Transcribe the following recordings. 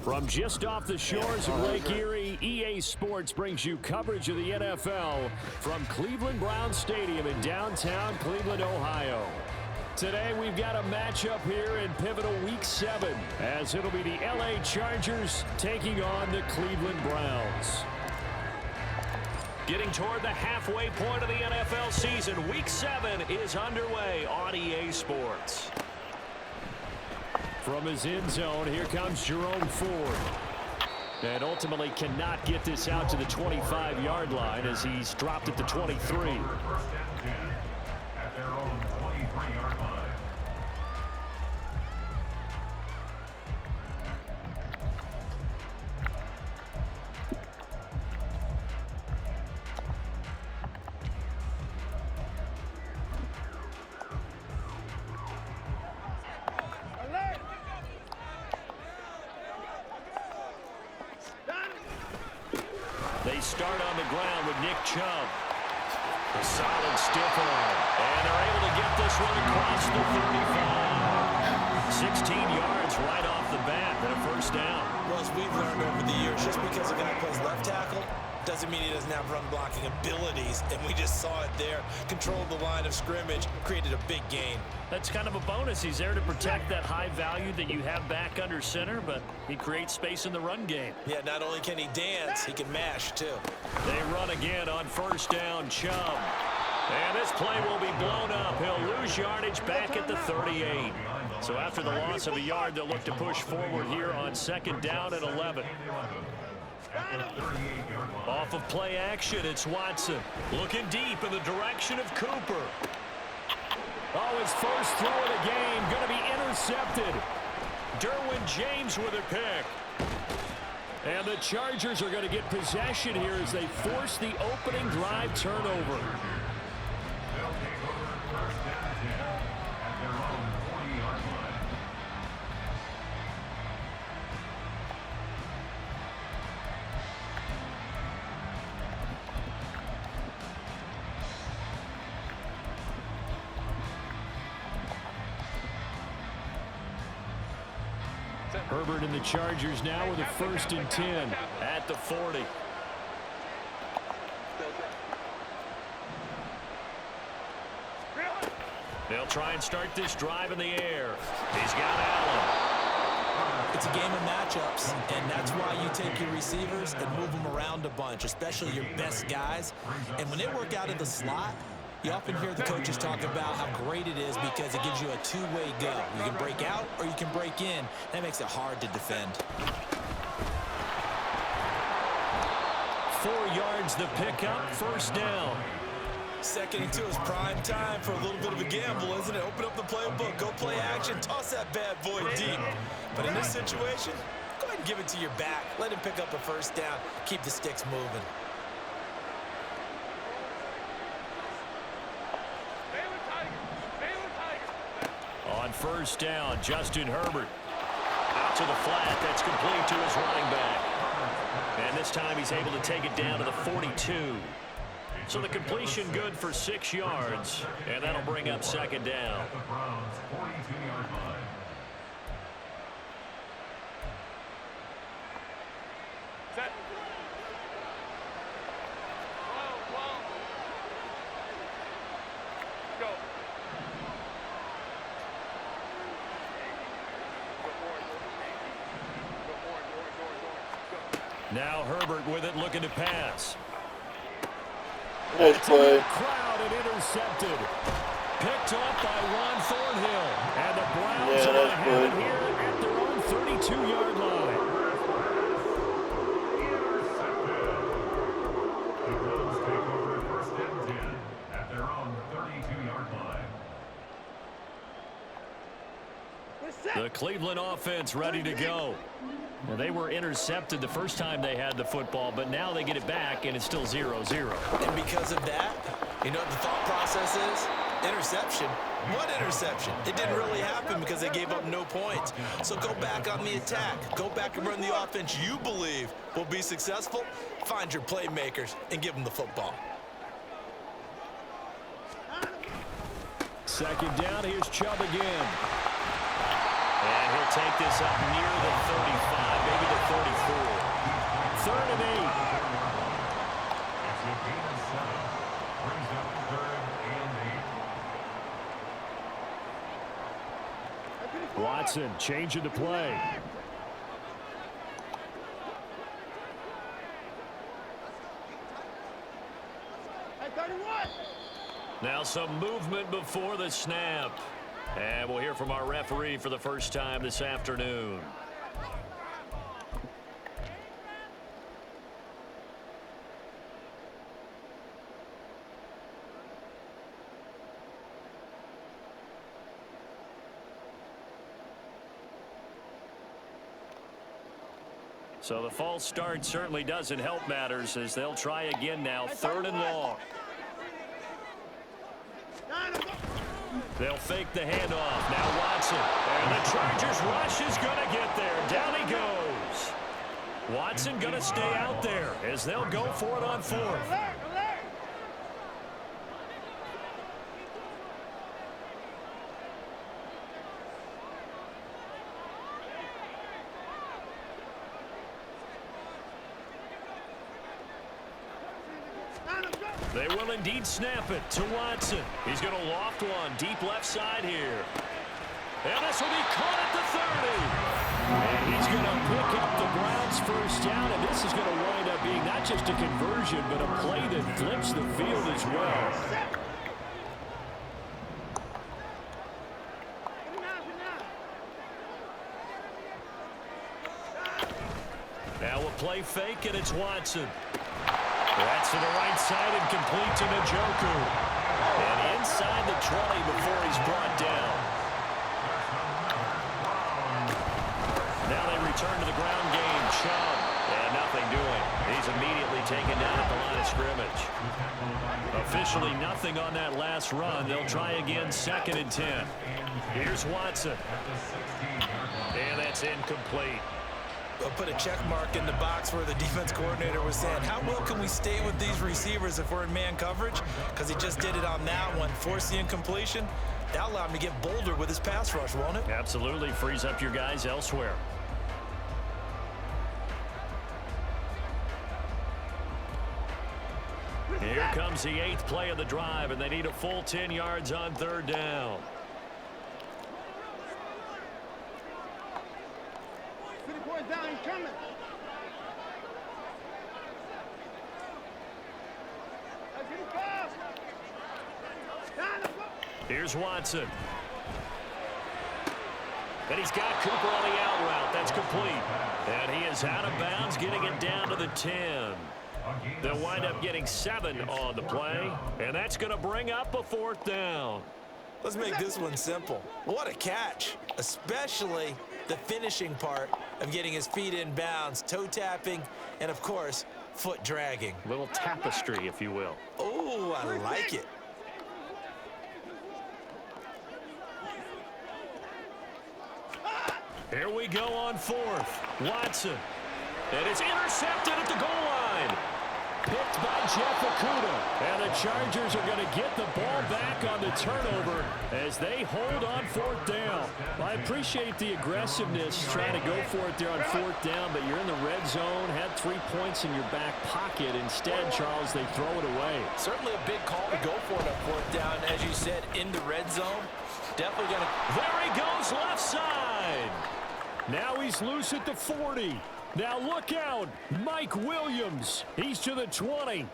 From just off the shores of Lake Erie, EA Sports brings you coverage of the NFL from Cleveland Browns Stadium in downtown Cleveland, Ohio. Today we've got a matchup here in pivotal Week 7, as it'll be the LA Chargers taking on the Cleveland Browns. Getting toward the halfway point of the NFL season, Week 7 is underway on EA Sports. From his end zone, here comes Jerome Ford. And ultimately cannot get this out to the 25-yard line as he's dropped at the 23. They start on the ground with Nick Chubb. A solid stiff arm. And they're able to get this one across the 35. 16 yards right off the bat and a first down. Well, as we've learned over the years, just because a guy plays left tackle doesn't mean he doesn't have run blocking abilities. And we just saw it there. Controlled the line of scrimmage, created a big gain. That's kind of a bonus. He's there to protect that high value that you have back under center, but he creates space in the run game. Yeah, not only can he dance, he can mash too. They run again on first down, Chubb. And this play will be blown up. He'll lose yardage back at the 38. So after the loss of a yard, they'll look to push forward here on second down and 11. Off of play action, it's Watson. Looking deep in the direction of Cooper. Oh, his first throw of the game going to be intercepted. Derwin James with a pick. And the Chargers are going to get possession here as they force the opening drive turnover. Herbert and the Chargers now with a 1st and 10 at the 40. They'll try and start this drive in the air. He's got Allen. It's a game of matchups, and that's why you take your receivers and move them around a bunch, especially your best guys. And when they work out in the slot, you often hear the coaches talk about how great it is because it gives you a two-way go. You can break out or you can break in. That makes it hard to defend. 4 yards the pickup, first down. 2nd and 2 is prime time for a little bit of a gamble, isn't it? Open up the playbook, go play action, toss that bad boy deep. But in this situation, go ahead and give it to your back. Let him pick up a first down. Keep the sticks moving. On first down, Justin Herbert. Out to the flat. That's complete to his running back. And this time he's able to take it down to the 42. So the completion good for 6 yards. And that'll bring up second down. Now Herbert with it, looking to pass. Nice play. Crowd and intercepted. Picked up by Ron Thornhill. And the Browns are going to have it here at their own 32-yard line. The Browns take over 1st and 10 at their own 32-yard line. The Cleveland offense ready to go. Well, they were intercepted the first time they had the football, but now they get it back, and it's still 0-0. And because of that, you know what the thought process is? Interception. What interception? It didn't really happen because they gave up no points. So go back on the attack. Go back and run the offense you believe will be successful. Find your playmakers and give them the football. Second down, here's Chubb again. And he'll take this up near the 35, maybe the 34. 3rd and 8. It's a gain of 7. Brings up 3rd and 8. Watson changing the play. Now some movement before the snap. And we'll hear from our referee for the first time this afternoon. So the false start certainly doesn't help matters as they'll try again now. 3rd and long. They'll fake the handoff. Now Watson. And the Chargers rush is going to get there. Down he goes. Watson going to stay out there as they'll go for it on 4th. They will indeed snap it to Watson. He's going to loft one deep left side here. And this will be caught at the 30. And he's going to pick up the Browns' first down. And this is going to wind up being not just a conversion, but a play that flips the field as well. Now a play fake, and it's Watson. That's to the right side and complete to Njoku. And inside the 20 before he's brought down. Now they return to the ground game. Chubb. And nothing doing. He's immediately taken down at the line of scrimmage. Officially nothing on that last run. They'll try again 2nd and 10. Here's Watson. And that's incomplete. I'll put a check mark in the box where the defense coordinator was saying, how well can we stay with these receivers if we're in man coverage? Because he just did it on that one, forced the incompletion. That allowed him to get bolder with his pass rush, won't it? Absolutely. Frees up your guys elsewhere. Here comes the 8th play of the drive, and they need a full 10 yards on 3rd down. Down, he's coming. Here's Watson. And he's got Cooper on the out route. That's complete. And he is out of bounds, getting it down to the 10. They'll wind up getting 7 on the play. And that's going to bring up a 4th down. Let's make this one simple. What a catch, especially the finishing part of getting his feet in bounds, toe tapping, and of course, foot dragging. Little tapestry, if you will. Oh, I like it. Here we go on 4th. Watson. And it's intercepted at the goal line. Picked by Jeff Okudah. And the Chargers are going to get the ball back on the turnover as they hold on 4th down. I appreciate the aggressiveness trying to go for it there on 4th down, but you're in the red zone, had 3 points in your back pocket. Instead, Charles, they throw it away. Certainly a big call to go for it on 4th down. As you said, in the red zone. Definitely going to... There he goes, left side. Now he's loose at the 40. Now look out, Mike Williams. He's to the 20. And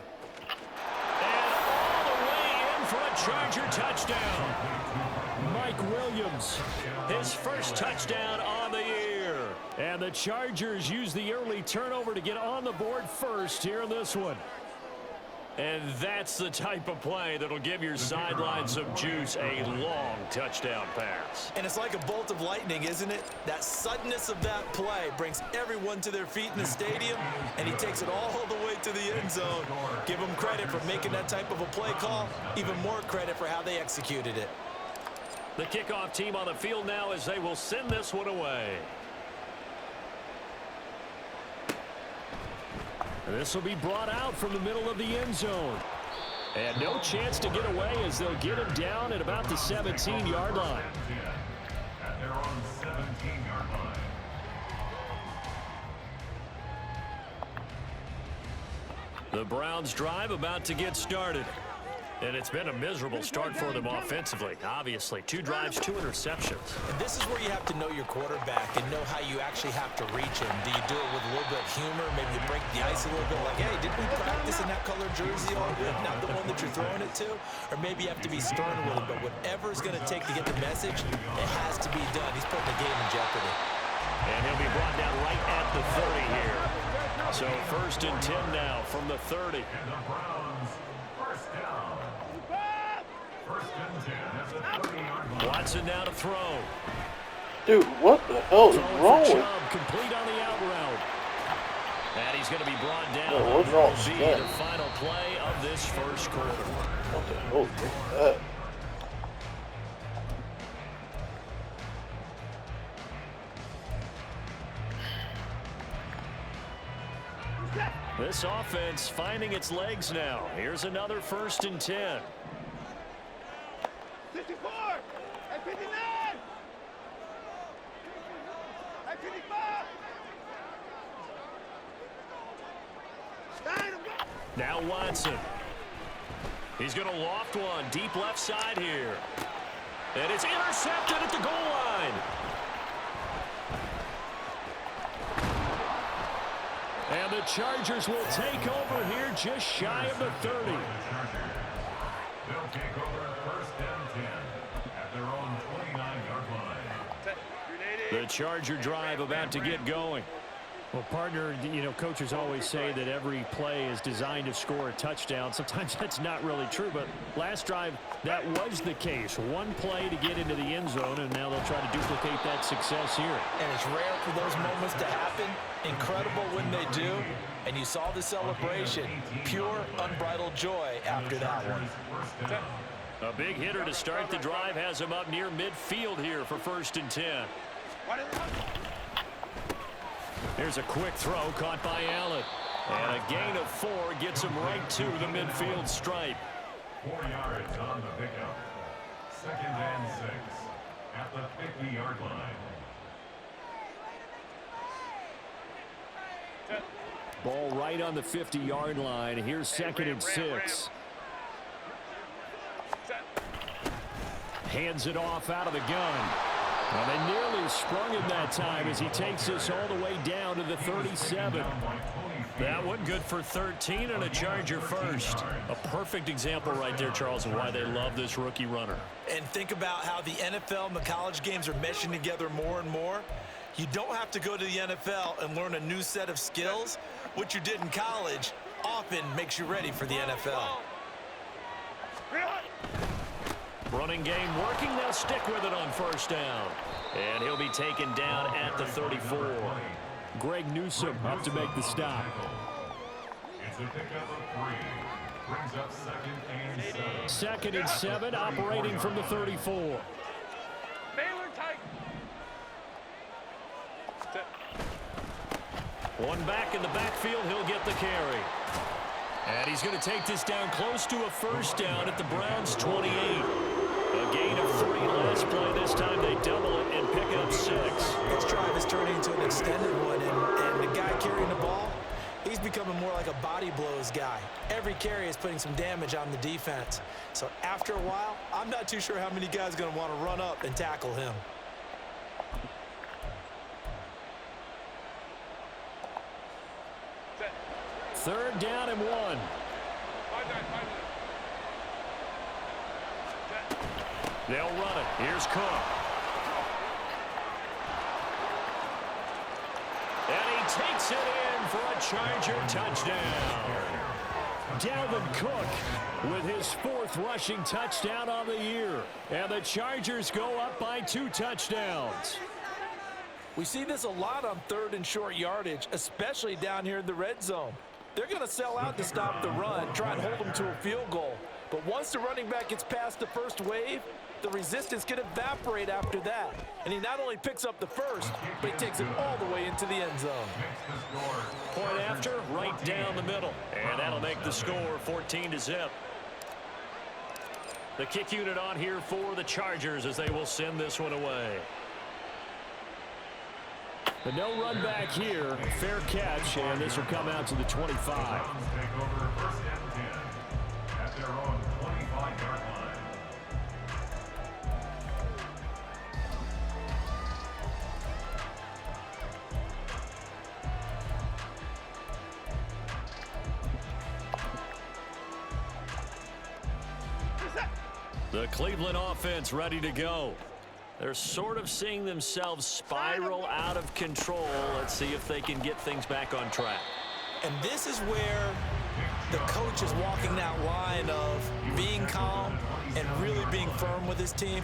all the way in for a Charger touchdown. Mike Williams, his first touchdown on the year. And the Chargers use the early turnover to get on the board first here in this one. And that's the type of play that'll give your sideline some juice, a long touchdown pass. And it's like a bolt of lightning, isn't it? That suddenness of that play brings everyone to their feet in the stadium, and he takes it all the way to the end zone. Give him credit for making that type of a play call, even more credit for how they executed it. The kickoff team on the field now as they will send this one away. This will be brought out from the middle of the end zone. And no chance to get away as they'll get him down at about the 17-yard line. At their own 17-yard line. The Browns drive about to get started. And it's been a miserable start for them offensively. Obviously, 2 drives, 2 interceptions. And this is where you have to know your quarterback and know how you actually have to reach him. Do you do it with a little bit of humor? Maybe you break the ice a little bit like, hey, didn't we practice in that colored jersey already? Not the one that you're throwing it to? Or maybe you have to be stern with him. But whatever it's going to take to get the message, it has to be done. He's putting the game in jeopardy. And he'll be brought down right at the 30 here. So 1st and 10 now from the 30. And the Browns first down. First and 10 at the 30-yard line. Watson now to throw. Dude, what the hell is Throwing wrong for with Chubb, complete on the out route. And he's going to be brought down. Yeah, what's wrong with Be that? the final play of this first quarter. What the hell is that? This offense finding its legs now. Here's another 1st and 10. 64! At 59! At 55! Now Watson. He's going to loft one deep left side here. And it's intercepted at the goal line. And the Chargers will take over here just shy of the 30. They'll take over 1st and 10 at their own 29-yard line. The Charger drive about to get going. Well, partner, you know, coaches always say that every play is designed to score a touchdown. Sometimes that's not really true, but last drive, that was the case. One play to get into the end zone, and now they'll try to duplicate that success here. And it's rare for those moments to happen. Incredible when they do. And you saw the celebration. Pure, unbridled joy after that one. A big hitter to start the drive has him up near midfield here for 1st and 10. Here's a quick throw caught by Allen. And a gain of 4 gets him right to the midfield stripe. 4 yards on the pickup. 2nd and 6 at the 50-yard line. Ball right on the 50-yard line. Here's 2nd and 6. Hands it off out of the gun. Well, they nearly sprung him that time as he takes this all the way down to the 37. That one good for 13 and a Charger first. A perfect example right there, Charles, of why they love this rookie runner. And think about how the NFL and the college games are meshing together more and more. You don't have to go to the NFL and learn a new set of skills. What you did in college often makes you ready for the NFL. Running game working. They'll stick with it on 1st down. And he'll be taken down at the 34. Greg Newsome up to make the stop. It's a pickup of 3. Brings up 2nd and 7. 2nd and 7 operating from the 34. One back in the backfield. He'll get the carry. And he's going to take this down close to a 1st down at the Browns' 28. A gain of 3 last play. This time they double it and pick up 6. This drive is turning into an extended one, and the guy carrying the ball, he's becoming more like a body blows guy. Every carry is putting some damage on the defense. So after a while, I'm not too sure how many guys are going to want to run up and tackle him. Third down and 1. They'll run it. Here's Cook. And he takes it in for a Charger touchdown. Dalvin Cook with his 4th rushing touchdown on the year. And the Chargers go up by 2 touchdowns. We see this a lot on 3rd and short yardage, especially down here in the red zone. They're going to sell out to stop the run, try and hold them to a field goal. But once the running back gets past the first wave, the resistance can evaporate after that. And he not only picks up the first, but he takes it all the way into the end zone. Point after, right down the middle. And that'll make the score 14-0. The kick unit on here for the Chargers as they will send this one away. But no run back here. Fair catch, and this will come out to the 25. Take over 1st and 10 at their own 25-yard line. The Cleveland offense ready to go. They're sort of seeing themselves spiral out of control. Let's see if they can get things back on track. And this is where the coach is walking that line of being calm and really being firm with his team.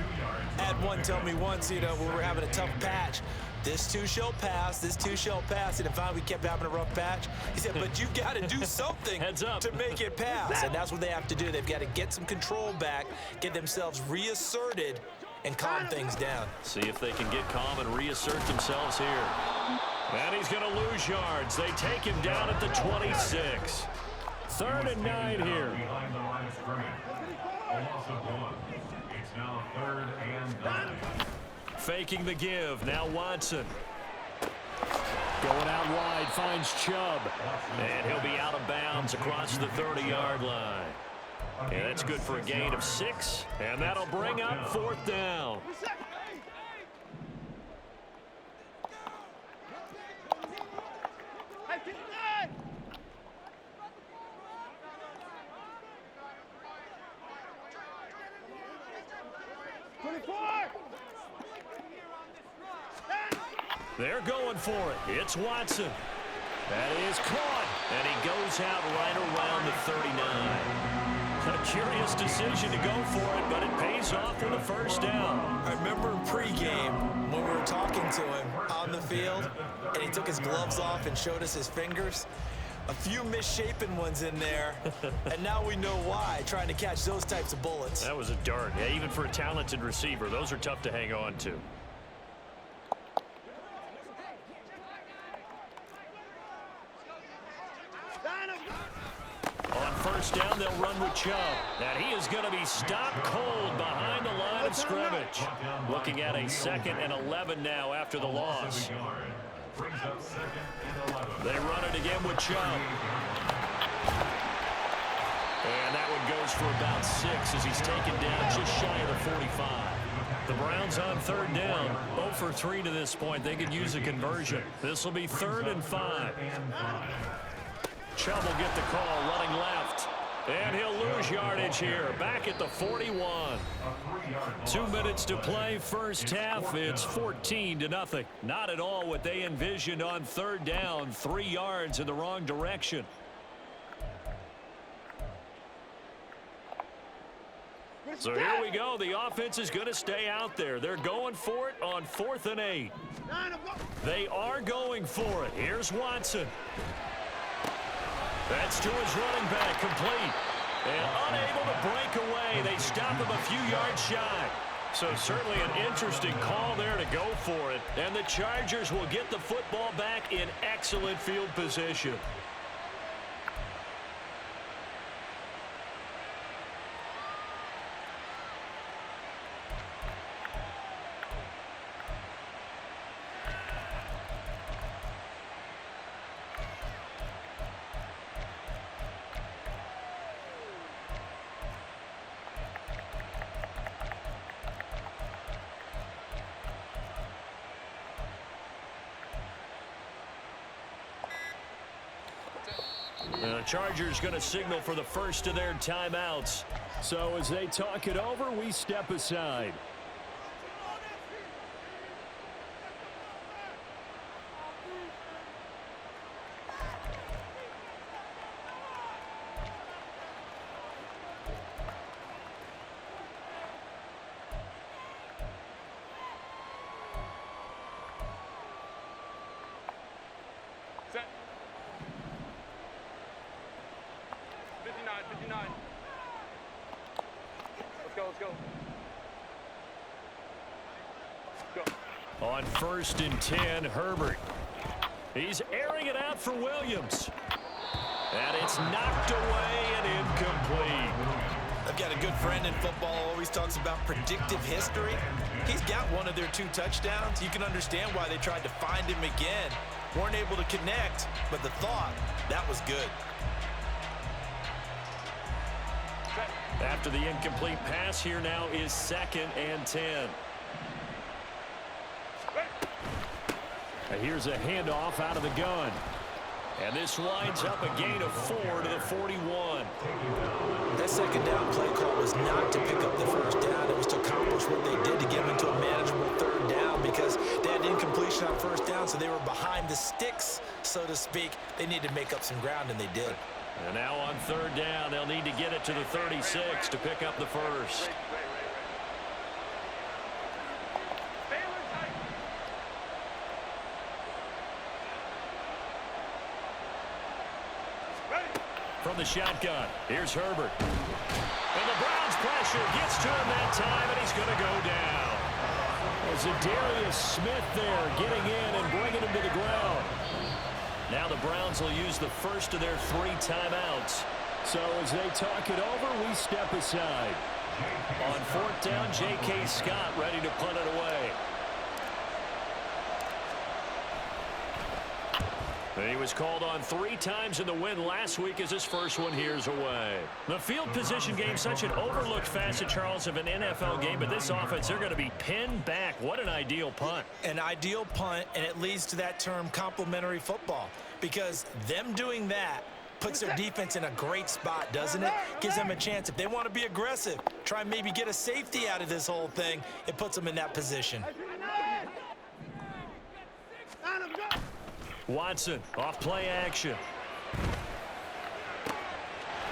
I had one tell me once, we were having a tough patch. This too shall pass, this too shall pass. And finally, we kept having a rough patch. He said, but you've got to do something to make it pass. And that's what they have to do. They've got to get some control back, get themselves reasserted, and calm things down. See if they can get calm and reassert themselves here. And he's going to lose yards. They take him down at the 26. 3rd and 9 here. Behind the line of scrimmage. A loss of 1. It's now 3rd and 9. Faking the give. Now Watson. Going out wide, finds Chubb. And he'll be out of bounds across the 30-yard line. And that's good for a gain of 6. And that'll bring up 4th down. They're going for it. It's Watson. That is caught. And he goes out right around the 39. A curious decision to go for it, but it pays off for the 1st down. I remember pregame when we were talking to him on the field, and he took his gloves off and showed us his fingers. A few misshapen ones in there, and now we know why, trying to catch those types of bullets. That was a dart. Yeah, even for a talented receiver, those are tough to hang on to. On 1st down, they'll run with Chubb. And he is going to be stopped cold behind the line of scrimmage. Looking at a 2nd and 11 now after the loss. Brings up 2nd and 11. They run it again with Chubb. And that one goes for about 6 as he's taken down just shy of the 45. The Browns on 3rd down. 0 for 3 to this point. They could use a conversion. This will be 3rd and 5. Chubb will get the call, running left. And he'll lose yardage here, back at the 41. 2 minutes to play, 1st half. It's 14-0. Not at all what they envisioned on 3rd down. 3 yards in the wrong direction. So here we go. The offense is going to stay out there. They're going for it on 4th and 8. They are going for it. Here's Watson. That's to his running back, complete. And unable to break away. They stop him a few yards shy. So certainly an interesting call there to go for it. And the Chargers will get the football back in excellent field position. The Chargers going to signal for the first of their timeouts. So as they talk it over, we step aside. On 1st and 10, Herbert. He's airing it out for Williams. And it's knocked away and incomplete. I've got a good friend in football who always talks about predictive history. He's got one of their 2 touchdowns. You can understand why they tried to find him again. Weren't able to connect, but the thought, that was good. After the incomplete pass, here now is 2nd and 10. And here's a handoff out of the gun. And this winds up a gain of 4 to the 41. That second down play call was not to pick up the first down. It was to accomplish what they did to get them into a manageable 3rd down because they had incompletion on 1st down, so they were behind the sticks, so to speak. They needed to make up some ground, and they did. And now on 3rd down, they'll need to get it to the 36 to pick up the first. From the shotgun, here's Herbert. And the Browns pressure gets to him that time, and he's going to go down. There's a Darius Smith there getting in and bringing him to the ground. Now the Browns will use the first of their 3 timeouts. So as they talk it over, we step aside. On 4th down, J.K. Scott ready to punt it away. He was called on 3 times in the win last week as his first one here's away. The field position game, such an overlooked facet, Charles, of an NFL game, but this offense, they're going to be pinned back. What an ideal punt. An ideal punt, and it leads to that term complementary football, because them doing that puts their defense in a great spot, doesn't it? Gives them a chance. If they want to be aggressive, try and maybe get a safety out of this whole thing, it puts them in that position. Watson, off play action.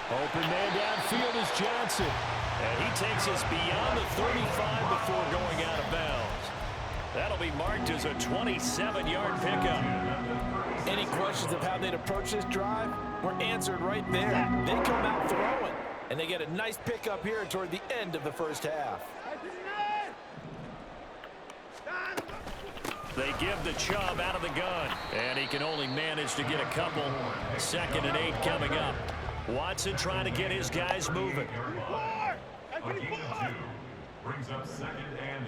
Open man downfield is Johnson. And he takes us beyond the 35 before going out of bounds. That'll be marked as a 27-yard pickup. Any questions of how they'd approach this drive were answered right there. They come out throwing, and they get a nice pickup here toward the end of the first half. They give the Chubb out of the gun, and he can only manage to get a couple. 2nd and 8 coming up. Watson trying to get his guys moving. A gain of 2 brings up 2nd and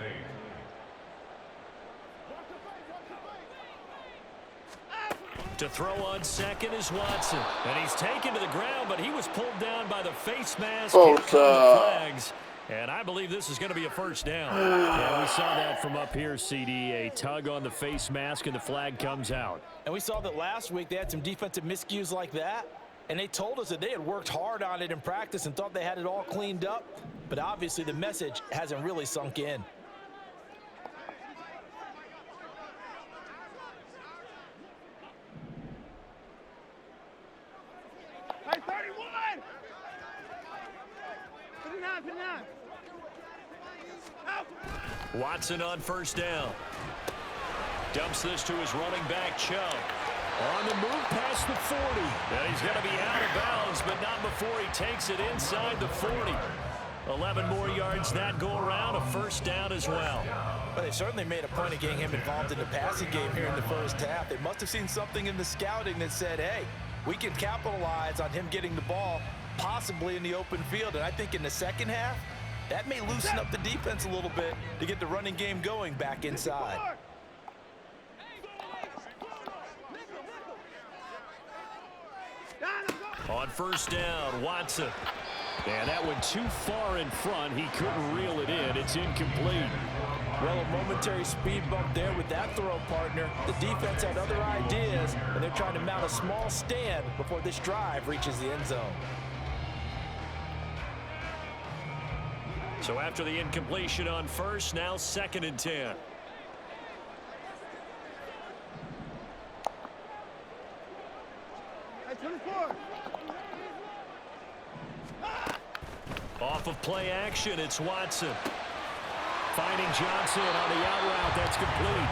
8. To throw on 2nd is Watson, and he's taken to the ground, but he was pulled down by the face mask. Here come the flags. And I believe this is going to be a first down. Yeah, we saw that from up here, CD. A tug on the face mask, and the flag comes out. And we saw that last week they had some defensive miscues like that. And they told us that they had worked hard on it in practice and thought they had it all cleaned up. But obviously the message hasn't really sunk in. Hey, 31! Put it on, put it on. Watson on 1st down. Dumps this to his running back, Chubb. On the move past the 40. And he's going to be out of bounds, but not before he takes it inside the 40. 11 more yards that go around, a first down as well. But they certainly made a point of getting him involved in the passing game here in the first half. They must have seen something in the scouting that said, hey, we can capitalize on him getting the ball possibly in the open field. And I think in the second half, that may loosen up the defense a little bit to get the running game going back inside. On 1st down, Watson. And that went too far in front. He couldn't reel it in. It's incomplete. Well, a momentary speed bump there with that throw, partner. The defense had other ideas, and they're trying to mount a small stand before this drive reaches the end zone. So after the incompletion on 1st, now 2nd and 10. Hey, 24. Off of play action, it's Watson. Finding Johnson on the out route, that's complete.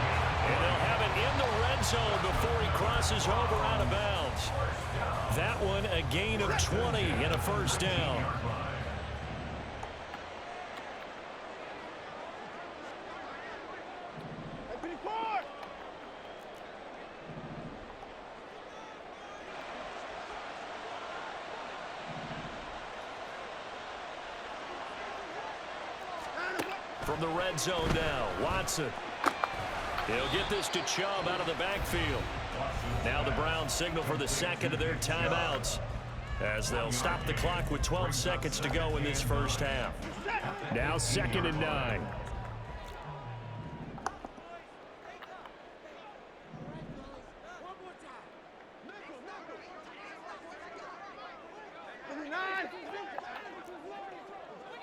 And they'll have it in the red zone before he crosses over out of bounds. That one a gain of 20 and a first down. From the red zone now, Watson. He'll get this to Chubb out of the backfield. Now the Browns signal for the second of their timeouts as they'll stop the clock with 12 seconds to go in this first half. Now 2nd and 9.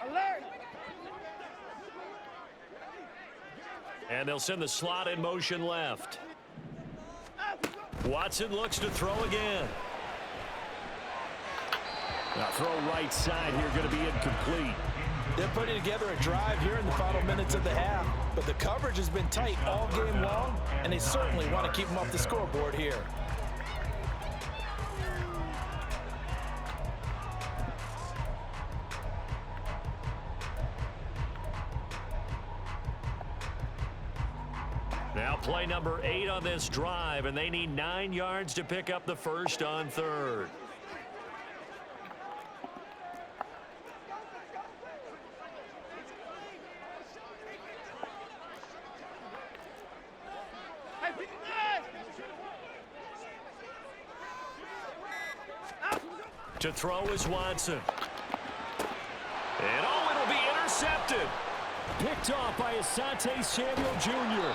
Alert! And they'll send the slot in motion left. Watson looks to throw again. Now throw right side here, going to be incomplete. They're putting together a drive here in the final minutes of the half, but the coverage has been tight all game long, and they certainly want to keep them off the scoreboard here. Now play number 8 on this drive, and they need 9 yards to pick up the first on 3rd. To throw is Watson. And it'll be intercepted. Picked off by Asante Samuel Jr.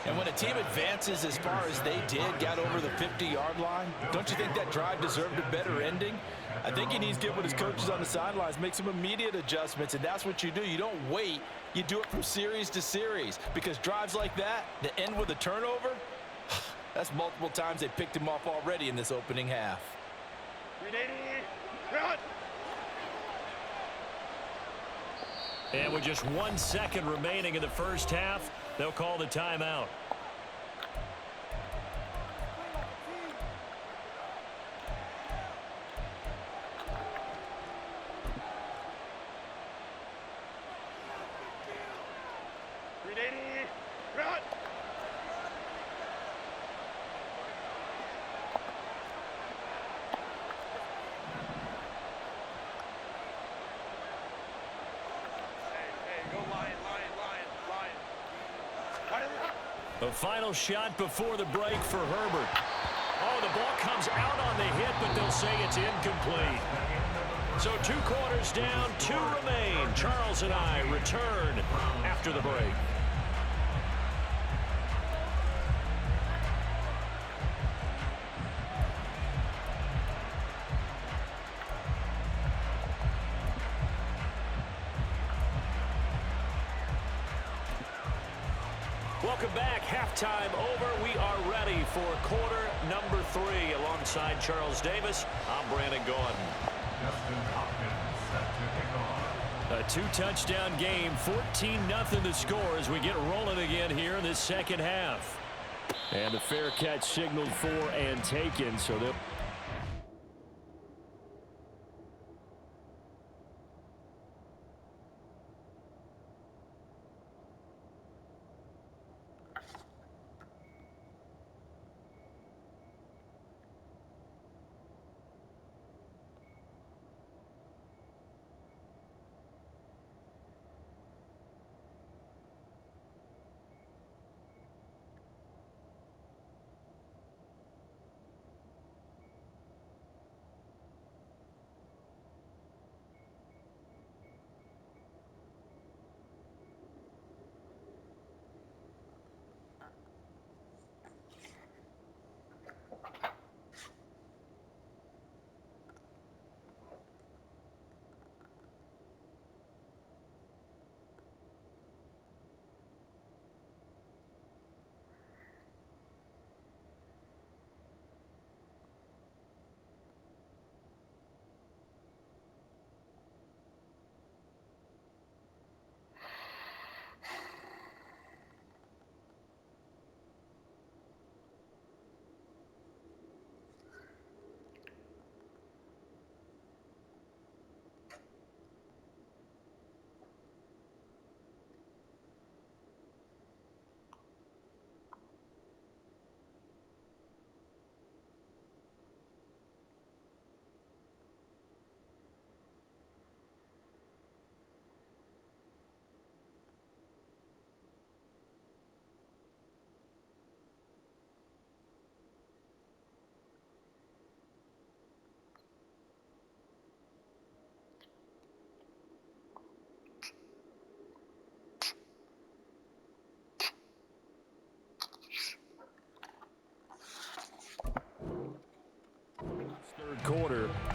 And when a team advances as far as they did, got over the 50-yard line, don't you think that drive deserved a better ending? I think he needs to get with his coaches on the sidelines, make some immediate adjustments, and that's what you do. You don't wait. You do it from series to series, because drives like that end with a turnover, that's multiple times they picked him off already in this opening half. And with just 1 second remaining in the first half, they'll call the timeout. The final shot before the break for Herbert. Oh, the ball comes out on the hit, but they'll say it's incomplete. So 2 quarters down, 2 remain. Charles and I return after the break. Welcome back. Halftime over. We are ready for quarter number 3. Alongside Charles Davis, I'm Brandon Gordon. A 2-touchdown game, 14-0 the score as we get rolling again here in this second half. And the fair catch signaled for and taken, so they'll...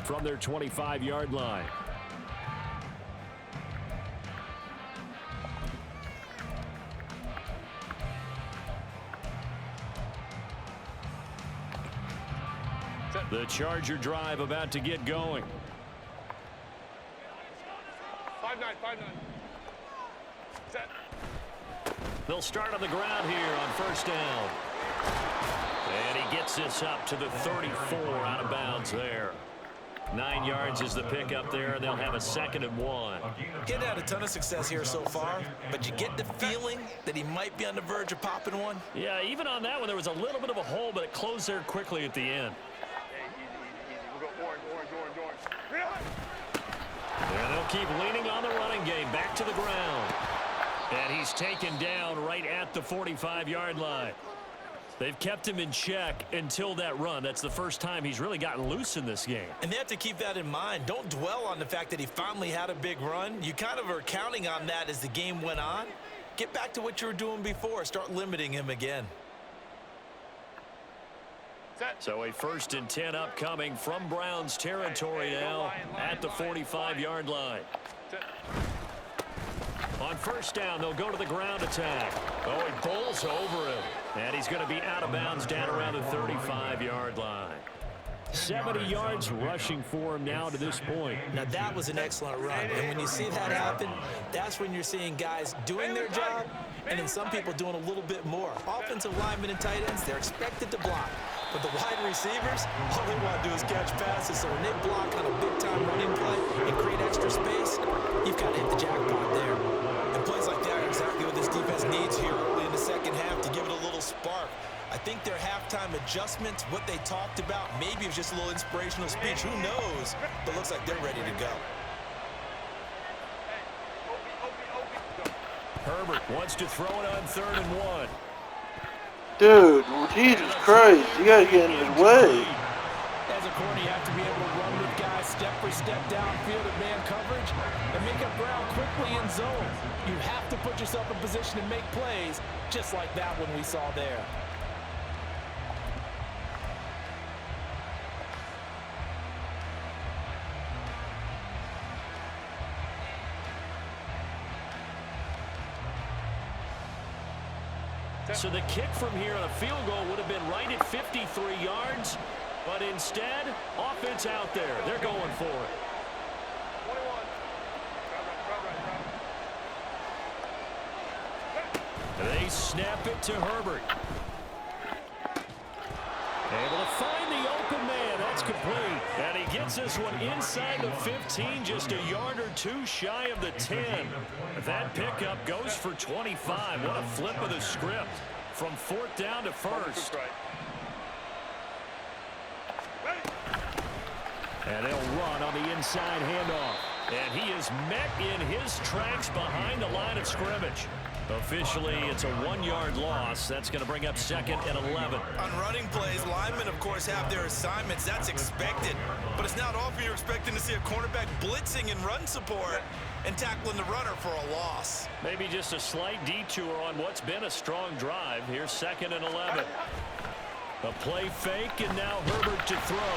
from their 25-yard line. The Charger drive about to get going. 5-9, 5-9. Set. They'll start on the ground here on first down. And he gets this up to the 34 out of bounds there. 9 yards is the pickup there. They'll have a 2nd and 1. Getting had a ton of success here so far, but you get the feeling that he might be on the verge of popping one. Yeah, even on that one, there was a little bit of a hole, but it closed there quickly at the end. We'll go orange. And they'll keep leaning on the running game. Back to the ground. And he's taken down right at the 45-yard line. They've kept him in check until that run. That's the first time he's really gotten loose in this game. And they have to keep that in mind. Don't dwell on the fact that he finally had a big run. You kind of are counting on that as the game went on. Get back to what you were doing before. Start limiting him again. So a 1st and 10 upcoming from Browns territory now at the 45-yard line. On first down, they'll go to the ground attack. Oh, he bowls over him. And he's going to be out of bounds down around the 35-yard line. 70 yards rushing for him now to this point. Now, that was an excellent run. And when you see that happen, that's when you're seeing guys doing their job and then some people doing a little bit more. Offensive linemen and tight ends, they're expected to block. But the wide receivers, all they want to do is catch passes. So when they block on a big-time running play and create extra space, you've got to hit the jackpot there. And plays like that are exactly what this defense needs here early in the second half to give it a little spark. I think their halftime adjustments, what they talked about, maybe it was just a little inspirational speech. Who knows? But looks like they're ready to go. Herbert wants to throw it on 3rd and 1. Dude, Jesus Christ, you gotta get in his way. As a corner, you have to be able to run with guys step for step downfield at man coverage and make up ground quickly in zone. You have to put yourself in position to make plays, just like that one we saw there. So the kick from here on a field goal would have been right at 53 yards, but instead, offense out there. They're going for it. 21. They snap it to Herbert. Able to find the open man. That's complete. And he gets this one inside the 15, just a yard or two shy of the 10. That pickup goes for 25. What a flip of the script from 4th down to 1st. And they'll run on the inside handoff. And he is met in his tracks behind the line of scrimmage. Officially, it's a 1-yard loss. That's going to bring up 2nd and 11. On running plays, linemen, of course, have their assignments. That's expected. But it's not often you're expecting to see a cornerback blitzing in run support and tackling the runner for a loss. Maybe just a slight detour on what's been a strong drive. Here's 2nd and 11. A play fake, and now Herbert to throw.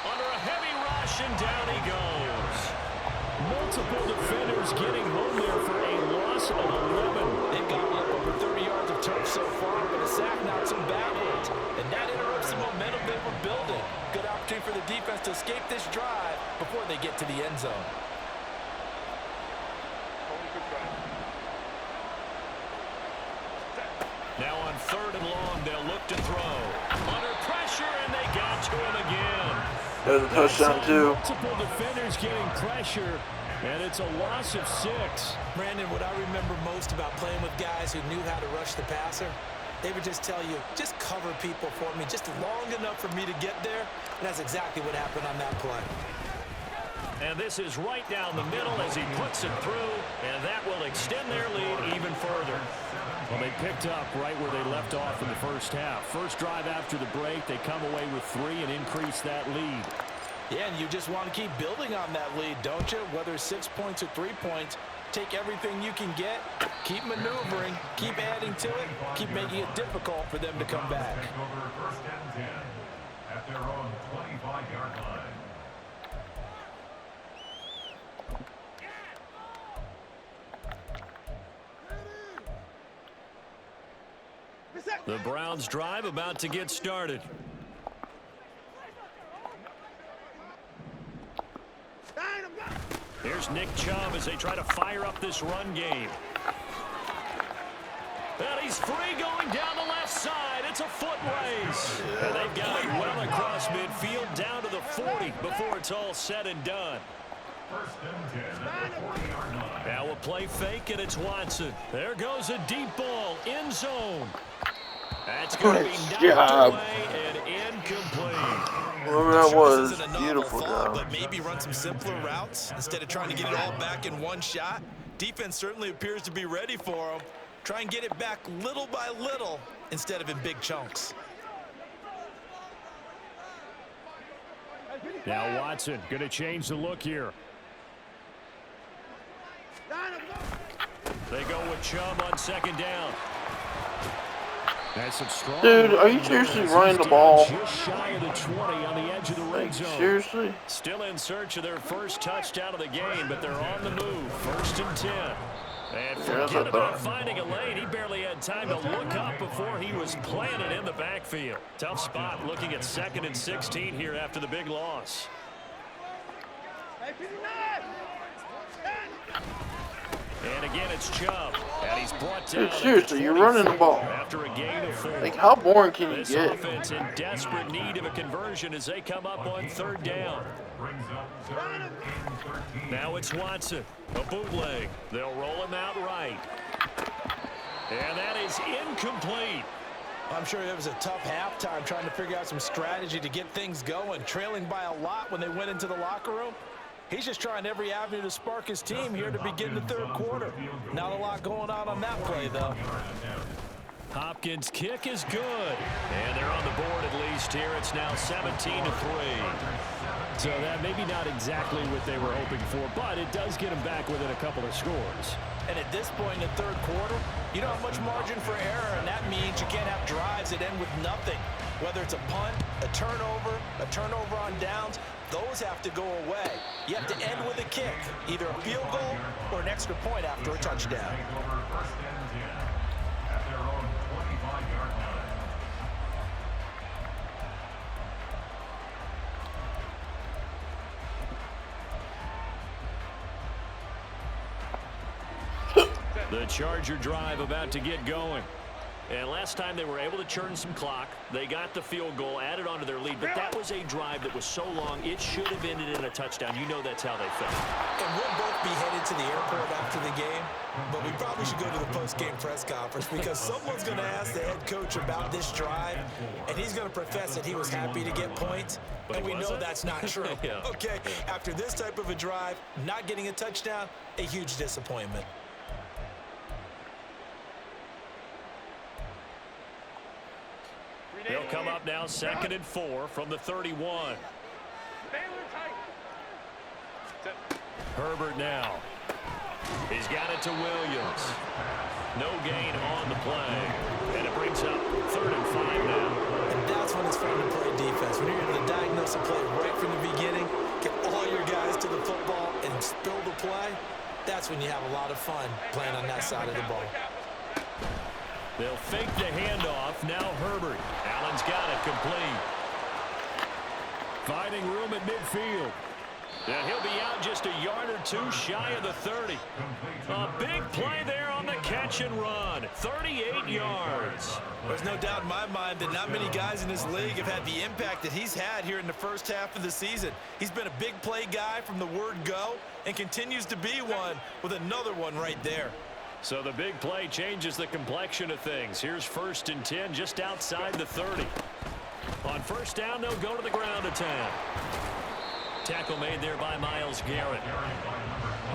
Under a heavy rush, and down he goes. Multiple defenders getting home there for a loss of 11. They've gotten up over 30 yards of turf so far, but a sack knocks them backwards. And that interrupts the momentum they were building. Good opportunity for the defense to escape this drive before they get to the end zone. Now on 3rd and long, they'll look to throw. Under pressure, and they got to him again. There's a touchdown, too. Multiple defenders getting pressure, and it's a loss of 6. Brandon, what I remember most about playing with guys who knew how to rush the passer, they would just tell you, just cover people for me, just long enough for me to get there. And that's exactly what happened on that play. And this is right down the middle as he puts it through, and that will extend their lead even further. Well, they picked up right where they left off in the first half. First drive after the break, they come away with 3 and increase that lead. Yeah, and you just want to keep building on that lead, don't you? Whether it's 6 points or 3 points, take everything you can get, keep maneuvering, keep adding to it, keep making it difficult for them to come back. Over 1st and 10 at their own 25-yard line. The Browns drive about to get started. Here's Nick Chubb as they try to fire up this run game. And he's free going down the left side. It's a foot race. And they've got it well across midfield down to the 40 before it's all said and done. First and 10 at the 40-yard line. Now a play fake, and it's Watson. There goes a deep ball, end zone. That's going to be knocked away and incomplete. Whoever that was, This isn't a beautiful novel thought, job. but maybe run some simpler routes instead of trying to get it all back in one shot. Defense certainly appears to be ready for him. Try and get it back little by little instead of in big chunks. Now Watson going to change the look here. They go with Chubb on second down. That's some strong. Dude, are you seriously running the ball? Just shy of the 20 on the edge of the red Like, zone. seriously? Still in search of their first touchdown of the game, but they're on the move. First and 10. And forget about finding a lane. He barely had time to look up before he was planted in the backfield. Tough spot looking at 2nd and 16 here after the big loss. And again, it's Chubb. And he's brought down. Dude, seriously, you're running the ball. After a gain of 4. Like, how boring can you This get? offense in desperate need of a conversion as they come up on third down. Brings up 3rd and 13. Now it's Watson. A bootleg. They'll roll him out right. And that is incomplete. I'm sure it was a tough halftime trying to figure out some strategy to get things going, trailing by a lot when they went into the locker room. He's just trying every avenue to spark his team here to begin the third quarter. Not a lot going on that play, though. Hopkins' kick is good. And they're on the board at least here. It's now 17-3. So that maybe not exactly what they were hoping for, but it does get them back within a couple of scores. And at this point in the third quarter, you don't have much margin for error, and that means you can't have drives that end with nothing. Whether it's a punt, a turnover on downs, those have to go away. You have to end with a kick, either a field goal or an extra point after a touchdown. Take over 1st and 10 at their own 25-yard line. The Charger drive about to get going. And last time they were able to churn some clock. They got the field goal, added on to their lead, but that was a drive that was so long, it should have ended in a touchdown. You know that's how they felt. And we'll both be headed to the airport after the game, but we probably should go to the post-game press conference because someone's going to ask the head coach about this drive, and he's going to profess that he was happy to get points, and we know that's not true. Yeah. Okay, after this type of a drive, not getting a touchdown, a huge disappointment. They'll come up now 2nd and 4 from the 31. Herbert now. He's got it to Williams. No gain on the play. And it brings up 3rd and 5 now. And that's when it's fun to play defense. When you're able to diagnose a play right from the beginning, get all your guys to the football and spill the play, that's when you have a lot of fun playing on that side of the ball. They'll fake the handoff. Now Herbert. Allen's got it complete. Finding room at midfield. And he'll be out just a yard or two shy of the 30. A big play there on the catch and run. 38 yards. There's no doubt in my mind that not many guys in this league have had the impact that he's had here in the first half of the season. He's been a big play guy from the word go and continues to be one with another one right there. So the big play changes the complexion of things. Here's 1st and 10 just outside the 30. On 1st down, they'll go to the ground attack. Tackle made there by Myles Garrett.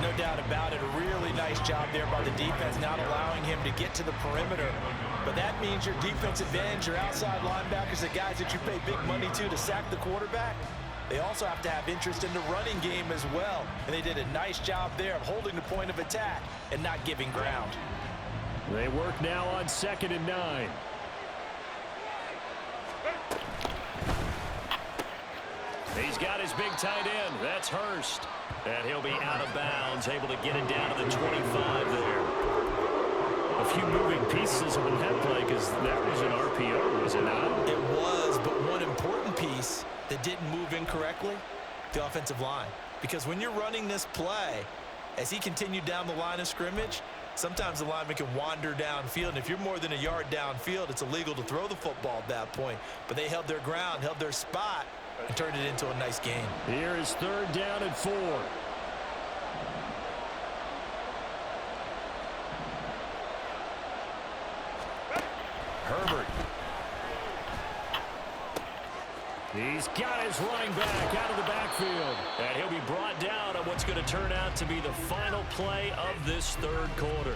No doubt about it. A really nice job there by the defense, not allowing him to get to the perimeter. But that means your defensive ends, your outside linebackers, the guys that you pay big money to sack the quarterback, they also have to have interest in the running game as well. And they did a nice job there of holding the point of attack and not giving ground. They work now on 2nd and 9. He's got his big tight end. That's Hurst. And he'll be out of bounds, able to get it down to the 25 there. A few moving pieces on that play because that was was it not? It was, but one important piece that didn't move incorrectly, the offensive line. Because when you're running this play, as he continued down the line of scrimmage, sometimes the lineman can wander downfield. And if you're more than a yard downfield, it's illegal to throw the football at that point. But they held their ground, held their spot, and turned it into a nice game. Here is 3rd down and 4. Herbert. He's got his running back out of the backfield. And he'll be brought down on what's going to turn out to be the final play of this 3rd quarter.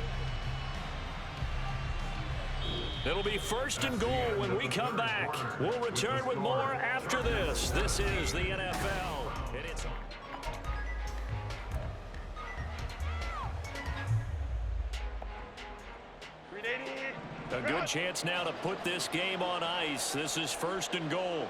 It'll be 1st and goal when we come back. We'll return with more after this. This is the NFL. And it's on. A good chance now to put this game on ice. This is 1st and goal.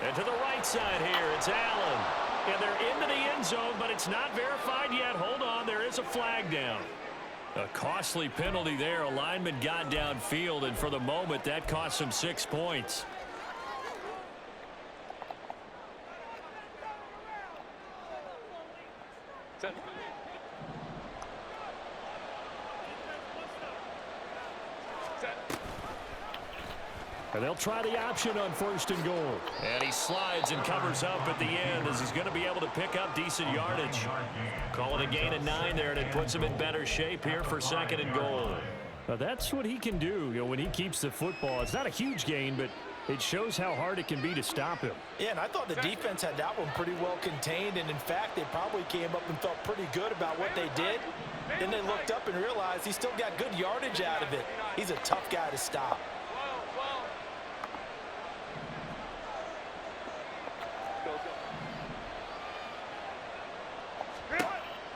And to the right side here, it's Allen. And they're into the end zone, but it's not verified yet. Hold on, there is a flag down. A costly penalty there. A lineman got downfield, and for the moment, that cost him 6 points. And they'll try the option on 1st and goal. And he slides and covers up at the end as he's going to be able to pick up decent yardage. Calling a gain of 9 there, and it puts him in better shape here for 2nd and goal. Now that's what he can do, when he keeps the football. It's not a huge gain, but it shows how hard it can be to stop him. Yeah, and I thought the defense had that one pretty well contained, and in fact, they probably came up and felt pretty good about what they did. Then they looked up and realized he still got good yardage out of it. He's a tough guy to stop.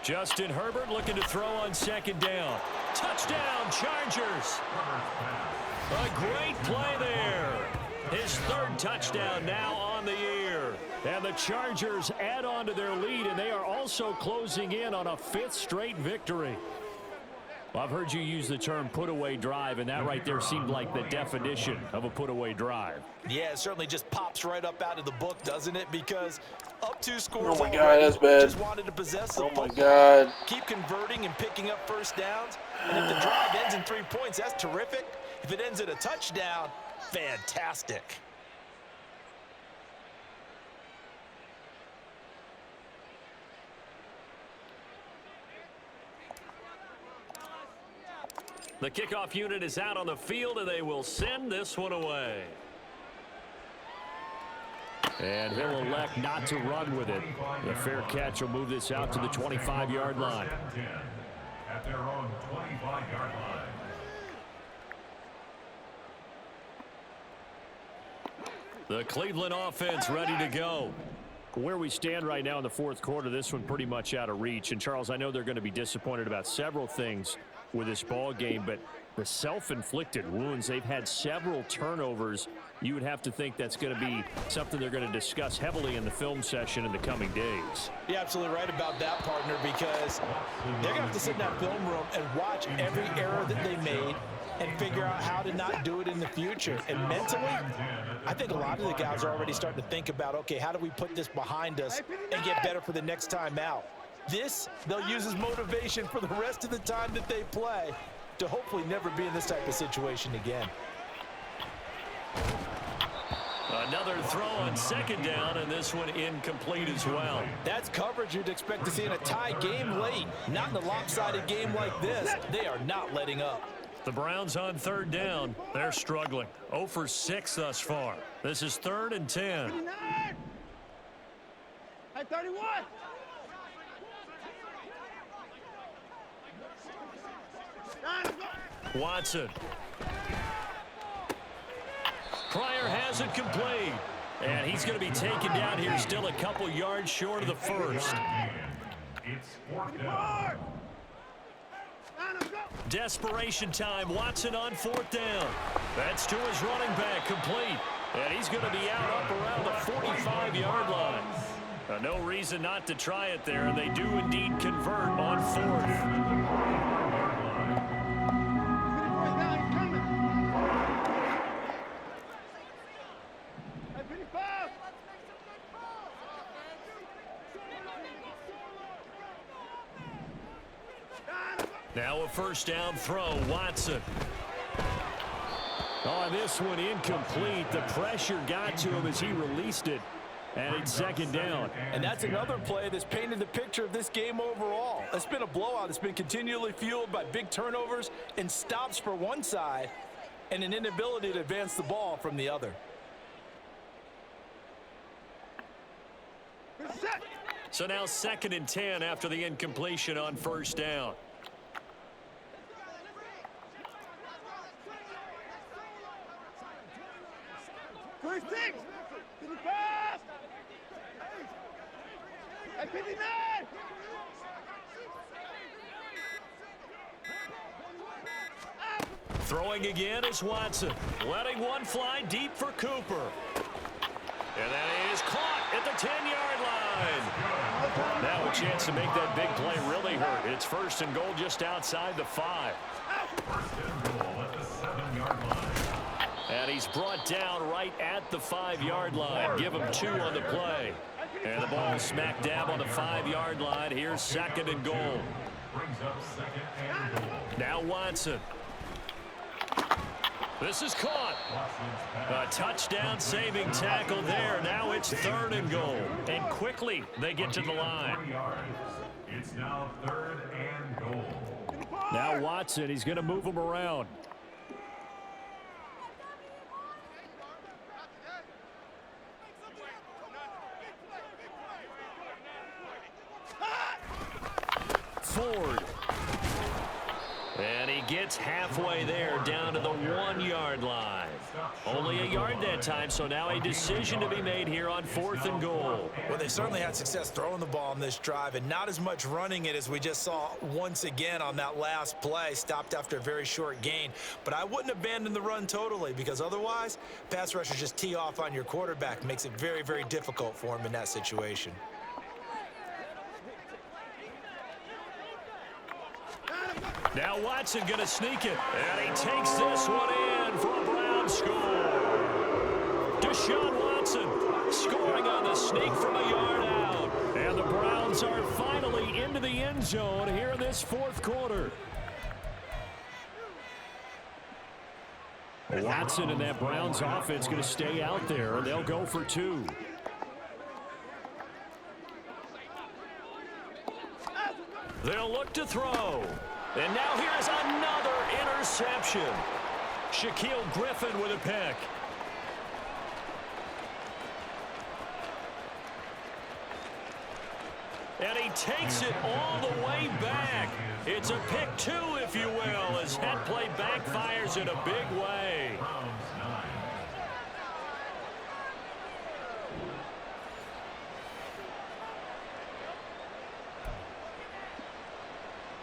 Justin Herbert looking to throw on 2nd down. Touchdown, Chargers. A great play there. His 3rd touchdown now on the year. And the Chargers add on to their lead, and they are also closing in on a 5th straight victory. Well, I've heard you use the term put-away drive, and that right there seemed like the definition of a put-away drive. Yeah, it certainly just pops right up out of the book, doesn't it? Because up 2 scores. Oh my God, that's bad. Just wanted to possess the Oh my God. Keep converting and picking up 1st downs. And if the drive ends in 3 points, that's terrific. If it ends in a touchdown, fantastic. The kickoff unit is out on the field, and they will send this one away. And he'll elect not to run with it. The fair catch will move this out to the 25-yard line. At their own 25-yard line. The Cleveland offense ready to go. Where we stand right now in the 4th quarter, this one pretty much out of reach. And, Charles, I know they're going to be disappointed about several things with this ball game, but the self-inflicted wounds, they've had several turnovers. You would have to think that's going to be something they're going to discuss heavily in the film session in the coming days. You're absolutely right about that, partner, because they're going to have to sit in that film room and watch every error that they made and figure out how to not do it in the future. And mentally, I think a lot of the guys are already starting to think about, okay, how do we put this behind us and get better for the next time out? This, they'll use as motivation for the rest of the time that they play to hopefully never be in this type of situation again. Another throw on 2nd down, and this one incomplete as well. That's coverage you'd expect to see in a tie game late. Not in a lopsided game like this. They are not letting up. The Browns on 3rd down. They're struggling. 0 for 6 thus far. This is 3rd and 10. 31. Watson. Pryor has it complete. And he's going to be taken down here, still a couple yards short of the 1st. It's 4th down. Desperation time. Watson on 4th down. That's to his running back, complete. And he's going to be out up around the 45-yard line. No reason not to try it there, and they do indeed convert on 4th. Now a first down throw, Watson. Oh, this one incomplete. The pressure got to him as he released it. And it's second down. And that's another play that's painted the picture of this game overall. It's been a blowout. It's been continually fueled by big turnovers and stops for one side and an inability to advance the ball from the other. So now 2nd and 10 after the incompletion on first down. First six! To the pass! Hey, 59! Throwing again is Watson. Letting one fly deep for Cooper. And that is caught at the 10-yard line. Now a chance to make that big play really hurt. It's 1st and goal just outside the 5. First and goal at the 7-yard line. And he's brought down right at the 5-yard line. Give him 2 on the play. And the ball smack dab on the 5-yard line. Here's 2nd and goal. Brings up 2nd and goal. Now Watson. This is caught. A touchdown saving tackle there. Now it's 3rd and goal. And quickly they get to the line. It's now 3rd and goal. Now Watson, he's going to move him around. Ford. And he gets halfway there down to the 1-yard line. Only a yard that time, so now a decision to be made here on 4th and goal. Well, they certainly had success throwing the ball on this drive and not as much running it as we just saw once again on that last play. Stopped after a very short gain. But I wouldn't abandon the run totally because otherwise, pass rushers just tee off on your quarterback. Makes it very, very difficult for him in that situation. Now Watson going to sneak it. And he takes this one in for a Brown score. Deshaun Watson scoring on the sneak from a yard out. And the Browns are finally into the end zone here in this 4th quarter. Watson and that Browns offense going to stay out there. They'll go for 2. They'll look to throw. And now here's another interception. Shaquille Griffin with a pick. And he takes it all the way back. It's a pick 2, if you will, as that play backfires in a big way.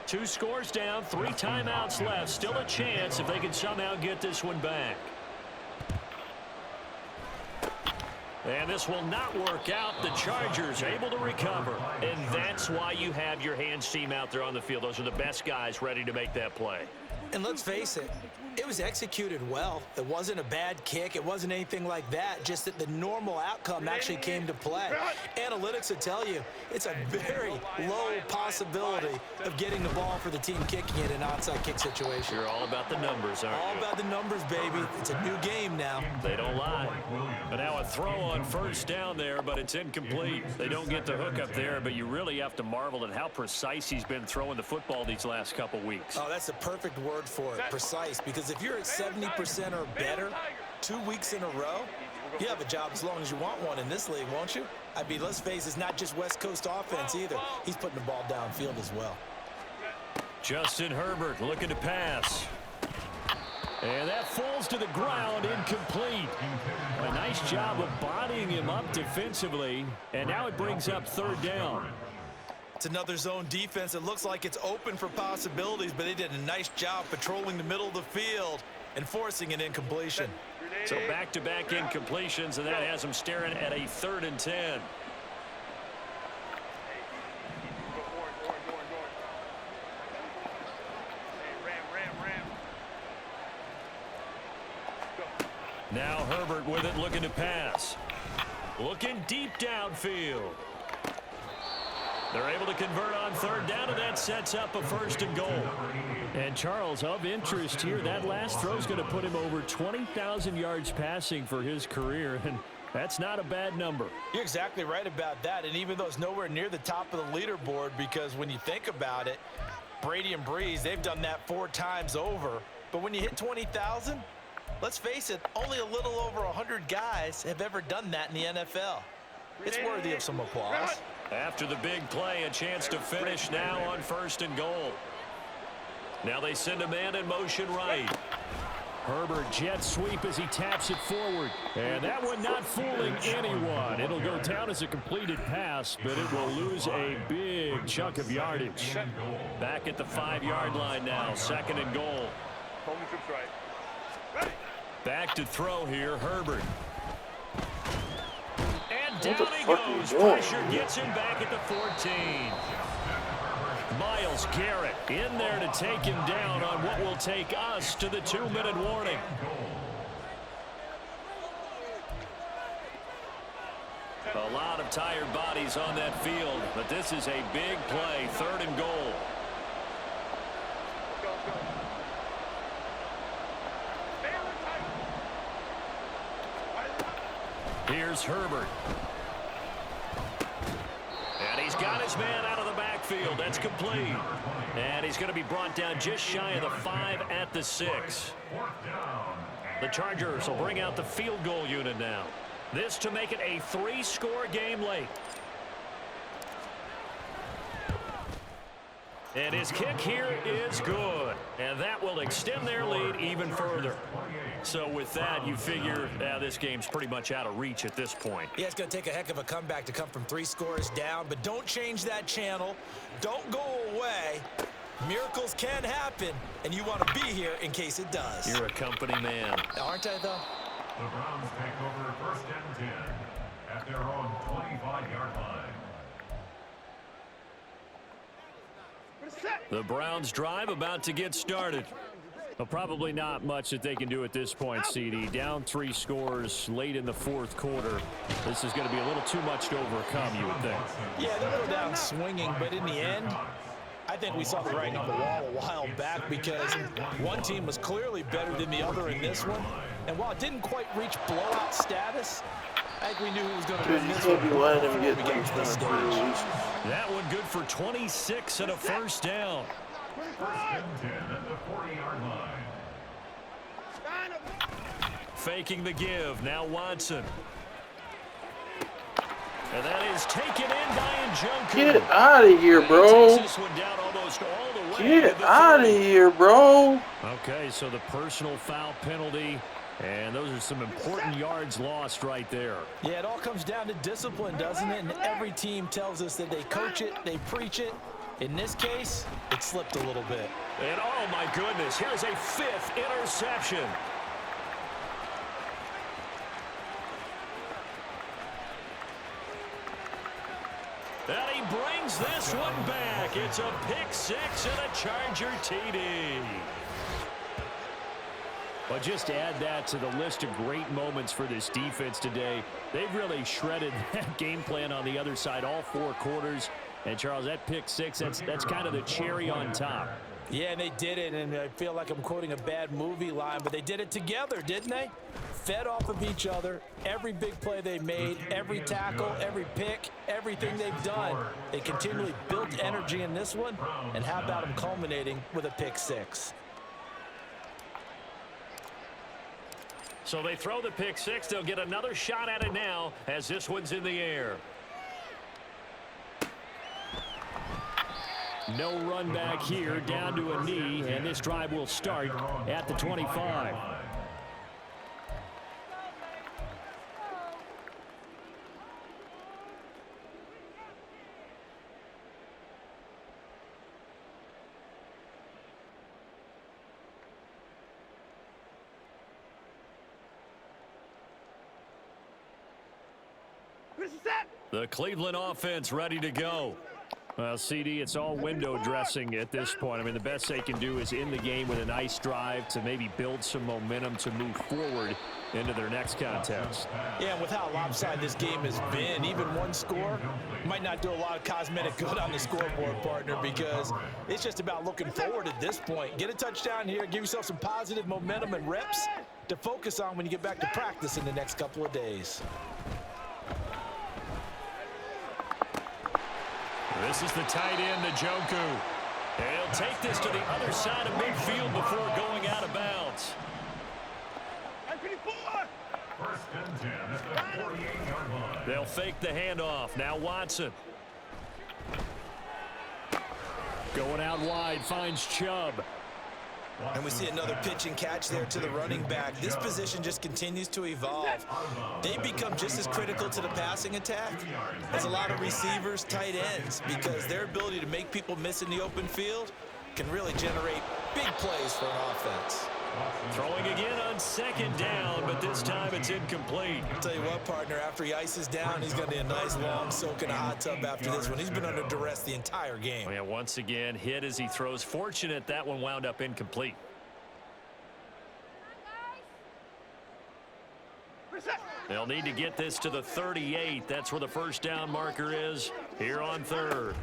Two scores down, 3 timeouts left. Still a chance if they can somehow get this one back. And this will not work out. The Chargers able to recover. And that's why you have your hands team out there on the field. Those are the best guys ready to make that play. And let's face it, it was executed well. It wasn't a bad kick. It wasn't anything like that. Just that the normal outcome actually came to play. Analytics will tell you it's a very low possibility of getting the ball for the team kicking it in an onside kick situation. You're all about the numbers, aren't you? All about the numbers, baby. It's a new game now. They don't lie. But now a throw on first down there, but it's incomplete. They don't get the hook up there, but you really have to marvel at how precise he's been throwing the football these last couple weeks. Oh, that's the perfect word for it, precise. Because if you're at 70% or better 2 weeks in a row, you have a job as long as you want one in this league, won't you? I mean, let's face it, it's not just West Coast offense either. He's putting the ball downfield as well. Justin Herbert looking to pass. And that falls to the ground, incomplete. A nice job of bodying him up defensively. And now it brings up 3rd down. It's another zone defense. It looks like it's open for possibilities, but they did a nice job patrolling the middle of the field and forcing an incompletion. So back-to-back incompletions, and that has them staring at a 3rd and 10. Now Herbert with it, looking to pass. Looking deep downfield. They're able to convert on third down, and that sets up a 1st and goal. And Charles, of interest here, that last throw is going to put him over 20,000 yards passing for his career, and that's not a bad number. You're exactly right about that, and even though it's nowhere near the top of the leaderboard, because when you think about it, Brady and Breeze, they've done that 4 times over. But when you hit 20,000, let's face it, only a little over 100 guys have ever done that in the NFL. It's worthy of some applause. After the big play, a chance to finish now on 1st and goal. Now they send a man in motion right. Herbert jet sweep as he taps it forward. And that one not fooling anyone. It'll go down as a completed pass, but it will lose a big chunk of yardage. Back at the 5-yard line now, 2nd and goal. Back to throw here, Herbert. And down he goes. Pressure gets him back at the 14. Myles Garrett in there to take him down on what will take us to the 2-minute warning. A lot of tired bodies on that field, but this is a big play, 3rd and goal. Here's Herbert. And he's got his man out of the backfield. That's complete. And he's going to be brought down just shy of the 5 at the 6. The Chargers will bring out the field goal unit now. This to make it a 3-score game late. And his kick here is good. And that will extend their lead even further. So with that, you figure this game's pretty much out of reach at this point. Yeah, it's going to take a heck of a comeback to come from 3 scores down, but don't change that channel. Don't go away. Miracles can happen, and you want to be here in case it does. You're a company man. Aren't I, though? The Browns take over 1st and 10 at their own 25-yard line. The Browns drive about to get started. Well, probably not much that they can do at this point, CD. Down 3 scores late in the 4th quarter. This is going to be a little too much to overcome, you would think. Yeah, they'll go down swinging, but in the end, I think we saw the writing on the wall a while back because one team was clearly better than the other in this one. And while it didn't quite reach blowout status, I think we knew who was going to win this one before we got to this stage. That one good for 26 and a 1st down. 1st and 10 at the 40-yard line. Faking the give. Now Watson. And that is taken in by Njoku. Get out of here, bro. Get out of here, bro. Okay, so the personal foul penalty. And those are some important yards lost right there. Yeah, it all comes down to discipline, doesn't it? And every team tells us that they coach it, they preach it. In this case, it slipped a little bit. And oh my goodness, here's a 5th interception. And he brings this one back. It's a pick 6 and a Charger TD. But just to add that to the list of great moments for this defense today, they've really shredded that game plan on the other side all 4 quarters. And, Charles, that pick 6, that's kind of the cherry on top. Yeah, and they did it, and I feel like I'm quoting a bad movie line, but they did it together, didn't they? Fed off of each other, every big play they made, every tackle, every pick, everything they've done. They continually built energy in this one, and how about them culminating with a pick 6? So they throw the pick 6. They'll get another shot at it now as this one's in the air. No run back here, down to a knee, and this drive will start at the 25. The Cleveland offense ready to go. Well, CD, it's all window dressing at this point. I mean, the best they can do is in the game with a nice drive to maybe build some momentum to move forward into their next contest. Yeah, and with how lopsided this game has been, even one score might not do a lot of cosmetic good on the scoreboard, partner, because it's just about looking forward at this point. Get a touchdown here, give yourself some positive momentum and reps to focus on when you get back to practice in the next couple of days. This is the tight end, Njoku. He'll take this to the other side of midfield before going out of bounds. First and 10 at the 48-yard line. They'll fake the handoff. Now Watson. Going out wide, finds Chubb. And we see another pitch and catch there to the running back. This position just continues to evolve. They become just as critical to the passing attack as a lot of receivers, tight ends, because their ability to make people miss in the open field can really generate big plays for an offense. Throwing again on second down, but this time it's incomplete. I'll tell you what, partner, after he ices down, he's going to need a nice long soak in a hot tub after this one. He's been under duress the entire game. Oh, yeah, once again, hit as he throws. Fortunate that one wound up incomplete. They'll need to get this to the 38. That's where the first down marker is here on third.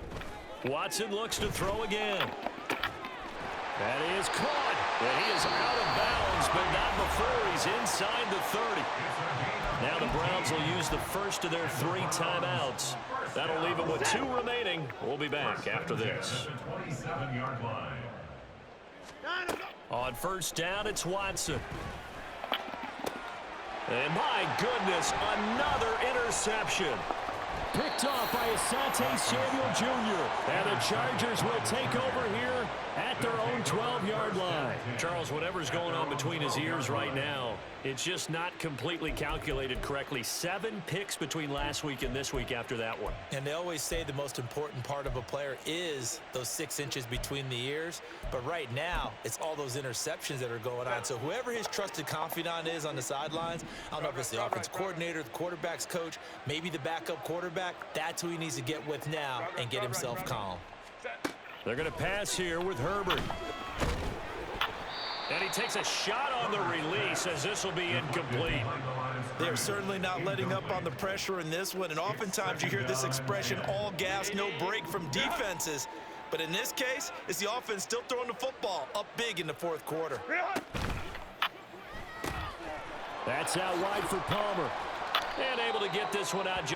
Watson looks to throw again. That is caught. And he is out of bounds, but not before he's inside the 30. Now the Browns will use the first of their 3 timeouts. That'll leave them with 2 remaining. We'll be back after this. 27-yard line. On first down, it's Watson. And my goodness, another interception. Picked off by Asante Samuel Jr. And the Chargers will take over here at their own 12-yard line. Charles, whatever's going on between his ears right now, it's just not completely calculated correctly. 7 picks between last week and this week after that one. And they always say the most important part of a player is those 6 inches between the ears. But right now, it's all those interceptions that are going on. So whoever his trusted confidant is on the sidelines, I don't know if it's the offensive coordinator, the quarterback's coach, maybe the backup quarterback, that's who he needs to get with now and get himself calm. They're going to pass here with Herbert. And he takes a shot on the release as this will be incomplete. They're certainly not letting up on the pressure in this one. And oftentimes you hear this expression, all gas, no break from defenses. But in this case, it's the offense still throwing the football up big in the 4th quarter. That's out wide for Palmer. And able to get this one out just